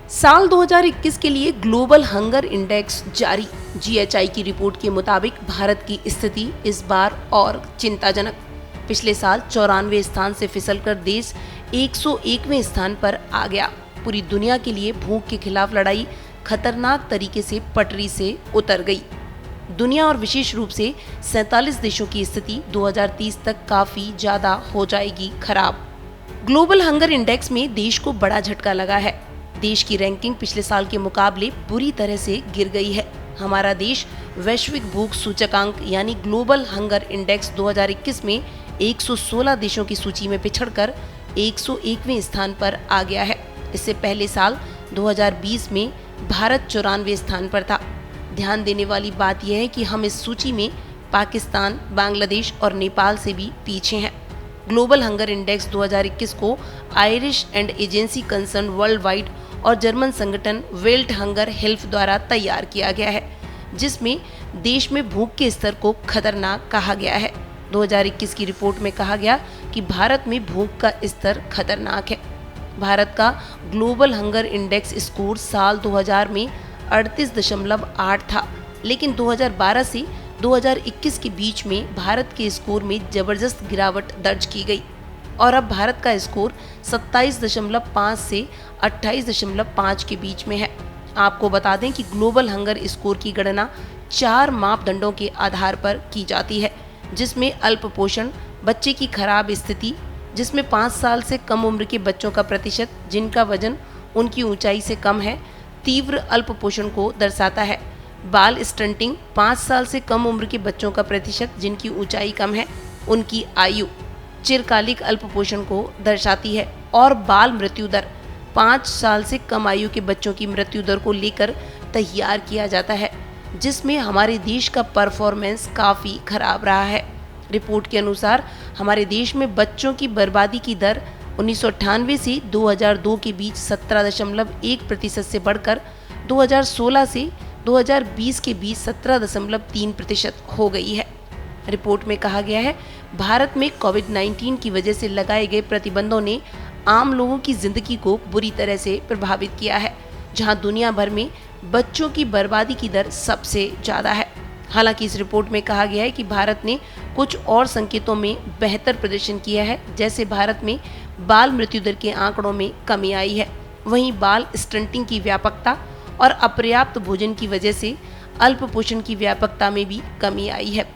साल 2021 के लिए ग्लोबल हंगर इंडेक्स जारी। जीएचआई की रिपोर्ट के मुताबिक भारत की स्थिति इस बार और चिंताजनक। पिछले साल 94वें स्थान से फिसलकर देश 101वें स्थान पर आ गया। पूरी दुनिया के लिए भूख के खिलाफ लड़ाई खतरनाक तरीके से पटरी से उतर गई। दुनिया और विशेष रूप से 47 देशों की स्थिति 2030 तक काफी ज्यादा हो जाएगी खराब। ग्लोबल हंगर इंडेक्स में देश को बड़ा झटका लगा है। देश की रैंकिंग पिछले साल के मुकाबले बुरी तरह से गिर गई है। हमारा देश वैश्विक भूख सूचकांक यानी ग्लोबल हंगर इंडेक्स 2021 में 116 देशों की सूची में पिछड़कर 101वें स्थान पर आ गया है। इससे पहले साल 2020 में भारत 94वें स्थान पर था। ध्यान देने वाली बात यह है कि हम इस सूची में पाकिस्तान, बांग्लादेश और नेपाल से भी पीछे हैं। ग्लोबल हंगर इंडेक्स 2021 को Irish and agency concern world wide और जर्मन संगठन वेल्ट हंगर हेल्प द्वारा तैयार किया गया है, जिसमें देश में भूख के स्तर को खतरनाक कहा गया है। 2021 की रिपोर्ट में कहा गया कि भारत में भूख का स्तर खतरनाक है। भारत का ग्लोबल हंगर इंडेक्स स्कोर साल 2000 में 38.8 था, लेकिन 2012 से 2021 के बीच में भारत के स्कोर में जबरदस्त गिरावट दर्ज की गई और अब भारत का स्कोर 27.5 से 28.5 के बीच में है। आपको बता दें कि ग्लोबल हंगर स्कोर की गणना 4 मापदंडों के आधार पर की जाती है, जिसमें अल्प पोषण, बच्चे की खराब स्थिति, जिसमें 5 साल से कम उम्र के बच्चों का प्रतिशत जिनका वजन उनकी ऊंचाई से कम है, तीव्र अल्प पोषण को दर्शाता है। बाल स्टंटिंग, 5 साल से कम उम्र के बच्चों का प्रतिशत जिनकी ऊंचाई कम है, उनकी आयु चिरकालिक अल्प पोषण को दर्शाती है। और बाल मृत्यु दर, 5 साल से कम आयु के बच्चों की मृत्यु दर को लेकर तैयार किया जाता है, जिसमें हमारे देश का परफॉर्मेंस काफ़ी खराब रहा है। रिपोर्ट के अनुसार हमारे देश में बच्चों की बर्बादी की दर 1998 से 2002 के बीच 17.1% से बढ़कर 2016 से 2020 के बीच 17.3% हो गई है। रिपोर्ट में कहा गया है, भारत में कोविड-19 की वजह से लगाए गए प्रतिबंधों ने आम लोगों की जिंदगी को बुरी तरह से प्रभावित किया है, जहां दुनिया भर में बच्चों की बर्बादी की दर सबसे ज़्यादा है। हालांकि इस रिपोर्ट में कहा गया है कि भारत ने कुछ और संकेतों में बेहतर प्रदर्शन किया है, जैसे भारत में बाल मृत्यु दर के आंकड़ों में कमी आई है। वहीं बाल स्टंटिंग की व्यापकता और अपर्याप्त भोजन की वजह से अल्प पोषण की व्यापकता में भी कमी आई है।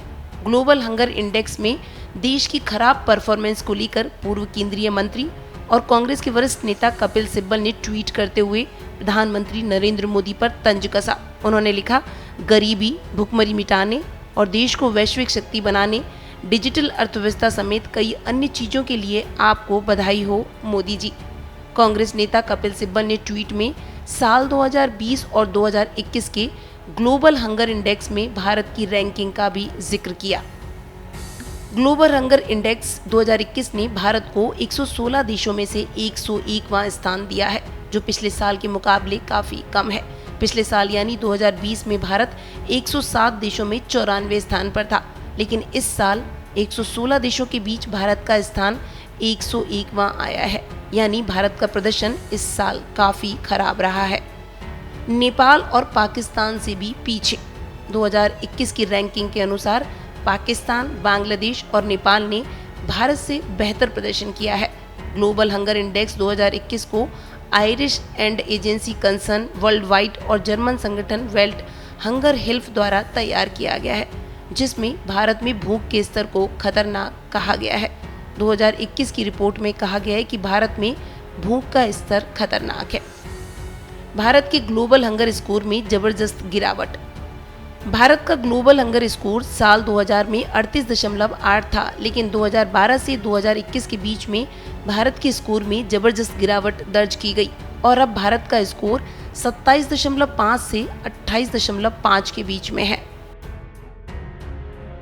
ग्लोबल हंगर इंडेक्स में देश की खराब परफॉर्मेंस को लेकर पूर्व केंद्रीय मंत्री और कांग्रेस के वरिष्ठ नेता कपिल सिब्बल ने ट्वीट करते हुए प्रधानमंत्री नरेंद्र मोदी पर तंज कसा। उन्होंने लिखा, गरीबी, भुखमरी मिटाने और देश को वैश्विक शक्ति बनाने, डिजिटल अर्थव्यवस्था समेत कई अन्य चीजों के लिए आपको बधाई हो मोदी जी। कांग्रेस नेता कपिल सिब्बल ने ट्वीट में साल 2020 और 2021 के ग्लोबल हंगर इंडेक्स में भारत की रैंकिंग का भी जिक्र किया। ग्लोबल हंगर इंडेक्स 2021 ने भारत को 116 देशों में से 101वां स्थान दिया है, जो पिछले साल के मुकाबले काफी कम है। पिछले साल यानी 2020 में भारत 107 देशों में 94वें स्थान पर था, लेकिन इस साल 116 देशों के बीच भारत का स्थान 101वां आया है, यानी भारत का प्रदर्शन इस साल काफी खराब रहा है। नेपाल और पाकिस्तान से भी पीछे। 2021 की रैंकिंग के अनुसार पाकिस्तान, बांग्लादेश और नेपाल ने भारत से बेहतर प्रदर्शन किया है। ग्लोबल हंगर इंडेक्स 2021 को Irish and agency concern world wide और जर्मन संगठन वेल्ट हंगर हेल्प द्वारा तैयार किया गया है, जिसमें भारत में भूख के स्तर को खतरनाक कहा गया है। 2021 की रिपोर्ट में कहा गया है कि भारत में भूख का स्तर खतरनाक है। भारत के ग्लोबल हंगर स्कोर में जबरदस्त गिरावट। भारत का ग्लोबल हंगर स्कोर साल 2000 में 38.8 था, लेकिन 2012 से 2021 के बीच में भारत के स्कोर में जबरदस्त गिरावट दर्ज की गई और अब भारत का स्कोर 27.5 से 28.5 के बीच में है।